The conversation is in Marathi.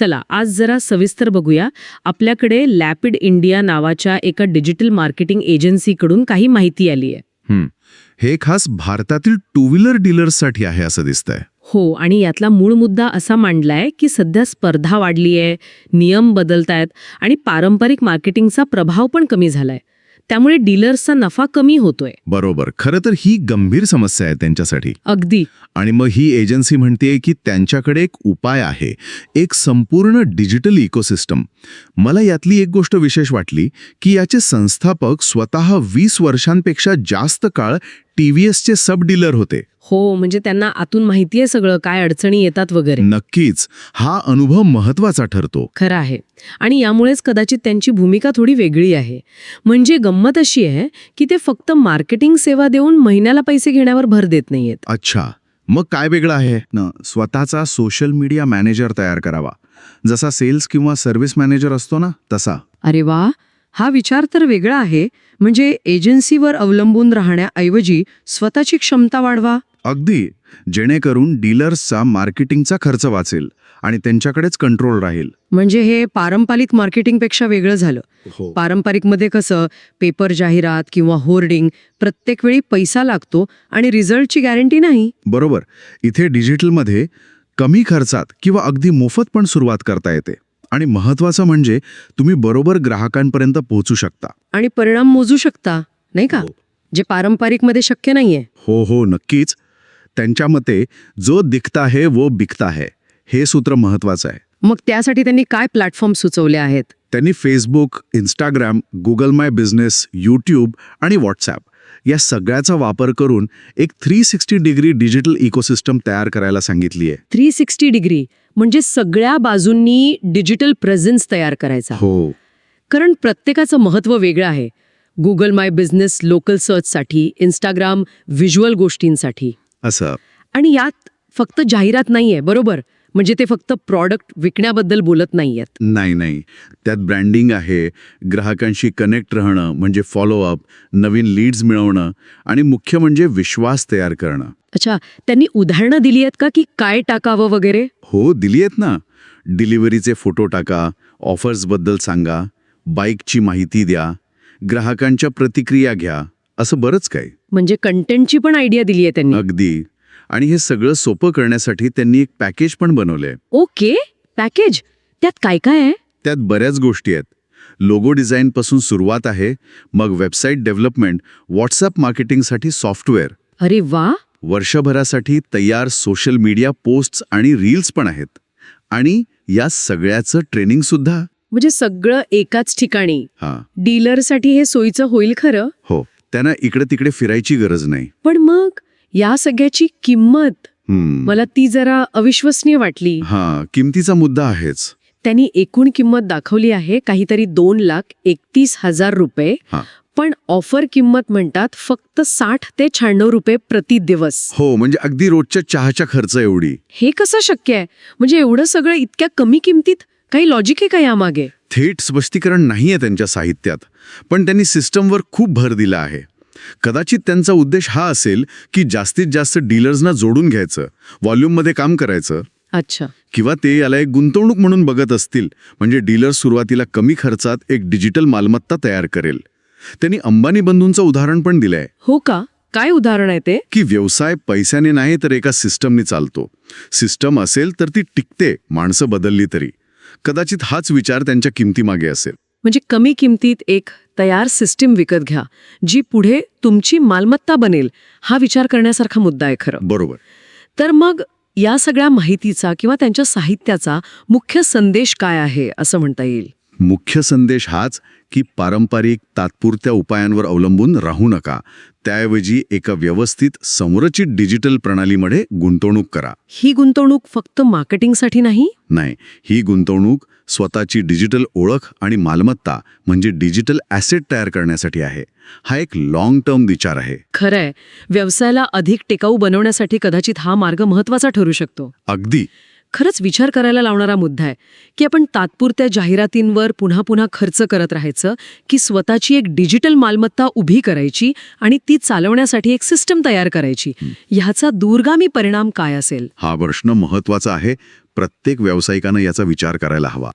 चला आज जरा सविस्तर बघूया. आपल्याकडे लॅपिड इंडिया नावाच्या एका डिजिटल मार्केटिंग एजन्सीकडून काही माहिती आली आहे. हे खास भारतातील टू व्हीलर डीलर्ससाठी आहे असं दिसतंय. हो, आणि यातला मूळ मुद्दा असा मांडलाय की सध्या स्पर्धा वाढली आहे, नियम बदलतायत आणि पारंपरिक मार्केटिंगचा प्रभाव पण कमी झालाय. त्यामुळे डीलर्सचा नफा कमी होतोय. बरोबर. खरं तर ही गंभीर समस्या आहे त्यांच्यासाठी. अगदी. आणि मग ही एजन्सी म्हणते की त्यांच्याकडे एक उपाय आहे, एक संपूर्ण डिजिटल इकोसिस्टम. मला यातली एक गोष्ट विशेष वाटली की याचे संस्थापक स्वतः 20 वर्षांपेक्षा जास्त काळ TVSचे सब डीलर होते. हो, म्हणजे त्यांना आतून माहितीये सगळं, काय अडचणी येतात वगैरे. नक्कीच. हा अनुभव महत्वाचा ठरतो. खरं आहे. आणि यामुळेच कदाचित त्यांची भूमिका थोडी वेगळी आहे. म्हणजे गंमत अशी आहे की ते फक्त मार्केटिंग सेवा देऊन महिन्याला पैसे घेण्यावर भर देत नाहीयेत. अच्छा, मग काय वेगळं आहे? स्वतःचा सोशल मीडिया मॅनेजर तयार करावा. जसा सेल्स किंवा सर्व्हिस मॅनेजर असतो ना तसा. अरे वा, हा विचार तर वेगळा आहे. म्हणजे एजन्सीवर अवलंबून राहण्याऐवजी स्वतःची क्षमता वाढवा. अगदी. जेणेकरून डीलर्सचा मार्केटिंगचा खर्च वाचेल आणि त्यांच्याकडेच कंट्रोल राहील. म्हणजे हे पारंपरिक मार्केटिंगपेक्षा वेगळं झालं. हो. पारंपरिकमध्ये कसं पेपर जाहिरात किंवा होर्डिंग प्रत्येक वेळी पैसा लागतो आणि रिझल्टची गॅरंटी नाही. बरोबर. इथे डिजिटलमध्ये कमी खर्चात किंवा अगदी मोफत पण सुरुवात करता येते. आणि महत्वाचं म्हणजे तुम्ही बरोबर ग्राहकांपर्यंत पोहोचू शकता आणि परिणाम मोजू शकता, नाही का? जे पारंपरिकमध्ये शक्य नाहीये. हो, नक्कीच. त्यांच्या मते जो दिखता है वो बिकता है, हे सूत्र महत्वाचं आहे. मग त्यासाठी त्यांनी काय प्लॅटफॉर्म सुचवले आहेत? त्यांनी फेसबुक, इंस्टाग्राम, गुगल माय बिझनेस, यूट्यूब आणि व्हॉट्सॲप या सगळ्याचा वापर करून एक 360 डिग्री डिजिटल इकोसिस्टम तयार करायला सांगितली आहे. 360 डिग्री म्हणजे सगळ्या बाजूंनी डिजिटल प्रेझेन्स तयार करायचा. हो. कारण प्रत्येकाचं महत्त्व वेगळं आहे. गुगल माय बिझनेस लोकल सर्चसाठी, इंस्टाग्राम व्हिज्युअल गोष्टींसाठी. असं. आणि यात फक्त जाहिरात नाहीये, बरोबर? म्हणजे ते फक्त प्रॉडक्ट विकण्याबद्दल बोलत नाहीयेत. नाही. त्यात ब्रँडिंग आहे, ग्राहकांशी कनेक्ट राहणं म्हणजे फॉलोअप, नवीन लीड्स मिळवणं आणि मुख्य म्हणजे विश्वास तयार करणं. अच्छा, त्यांनी उदाहरणं दिली आहेत का की काय टाकावं वगैरे? हो, दिली आहेत ना. डिलिव्हरीचे फोटो टाका, ऑफर्सबद्दल सांगा, बाईकची माहिती द्या, ग्राहकांच्या प्रतिक्रिया घ्या, असं बरंच काही. म्हणजे कंटेंटची पण आयडिया दिली आहे त्यांनी. अगदी. आणि हे सगळं सोपं करण्यासाठी त्यांनी एक पॅकेज पण बनवलंय. Okay, package. त्यात काय काय आहे? त्यात बऱ्याच गोष्टी आहेत. लोगो डिझाईनपासून सुरुवात आहे, मग वेबसाईट डेव्हलपमेंट, व्हॉट्सअप मार्केटिंगसाठी सॉफ्टवेअर, अरे वा. वर्षभरासाठी तयार सोशल मीडिया पोस्ट्स आणि रील्स पण आहेत. आणि या सगळ्याचं ट्रेनिंग सुद्धा. म्हणजे सगळं एकाच ठिकाणी. हां. डीलरसाठी हे सोयीचं होईल खरं. हो, त्यांना इकडे तिकडे फिरायची गरज नाही. पण मग या सगळ्याची किंमत मला ती जरा अविश्वसनीय वाटली. किमतीचा मुद्दा आहेच. त्यांनी एकूण किंमत दाखवली आहे काहीतरी 2,31,000 रुपये. पण ऑफर किंमत म्हणतात फक्त 60 ते 96 रुपये प्रति दिवस. हो, म्हणजे अगदी रोजच्या चहाच्या खर्च एवढी. हे कसं शक्य आहे? म्हणजे एवढं सगळं इतक्या कमी किमतीत? काही लॉजिक आहे का यामागे? थेट स्पष्टीकरण नाहीये त्यांच्या साहित्यात, पण त्यांनी सिस्टमवर खूप भर दिला आहे. कदाचित त्यांचा उद्देश हा असेल की जास्तीत जास्त डीलर्सना जोडून घ्यायचं, व्हॉल्यूममध्ये काम करायचं. अच्छा. किंवा ते याला एक गुंतवणूक म्हणून बघत असतील. म्हणजे डीलर सुरुवातीला कमी खर्चात एक डिजिटल मालमत्ता तयार करेल. त्यांनी अंबानी बंधूंचं उदाहरण पण दिलंय. हो का? काय उदाहरण आहे ते? की व्यवसाय पैशाने नाही तर एका सिस्टमनी चालतो. सिस्टम असेल तर ती टिकते, माणसं बदलली तरी. कदाचित हाच विचार त्यांच्या किमतीमागे असेल. म्हणजे कमी किमतीत एक तयार सिस्टीम विकत घ्या, जी पुढे तुमची मालमत्ता बनेल. हा विचार करण्यासारखा मुद्दा आहे खरं. बरोबर. तर मग या सगळ्या माहितीचा किंवा त्यांच्या साहित्याचा मुख्य संदेश काय आहे असं म्हणता येईल? मुख्य संदेश हाच की पारंपरिक तात्पुरत्या उपायांवर अवलंबून राहू नका. त्याऐवजी एका व्यवस्थित संरचित डिजिटल प्रणालीमध्ये गुंतवणूक करा. ही गुंतवणूक फक्त मार्केटिंगसाठी नाही? नाही, ही गुंतवणूक स्वतःची डिजिटल ओळख आणि मालमत्ता म्हणजे डिजिटल ॲसेट तयार करण्यासाठी आहे. हा एक लॉंग टर्म विचार आहे. खरंय. व्यवसायाला अधिक टिकाऊ बनवण्यासाठी कदाचित हा मार्ग महत्वाचा ठरू शकतो. अगदी. खरंच विचार करायला लावणारा मुद्दा आहे की आपण तात्पुरत्या जाहिरातींवर पुन्हा पुन्हा खर्च करत राहायचं की स्वतःची एक डिजिटल मालमत्ता उभी करायची आणि ती चालवण्यासाठी एक सिस्टम तयार करायची. ह्याचा दूरगामी परिणाम काय असेल? हा प्रश्न महत्वाचा आहे. प्रत्येक व्यावसायिकानं याचा विचार करायला हवा.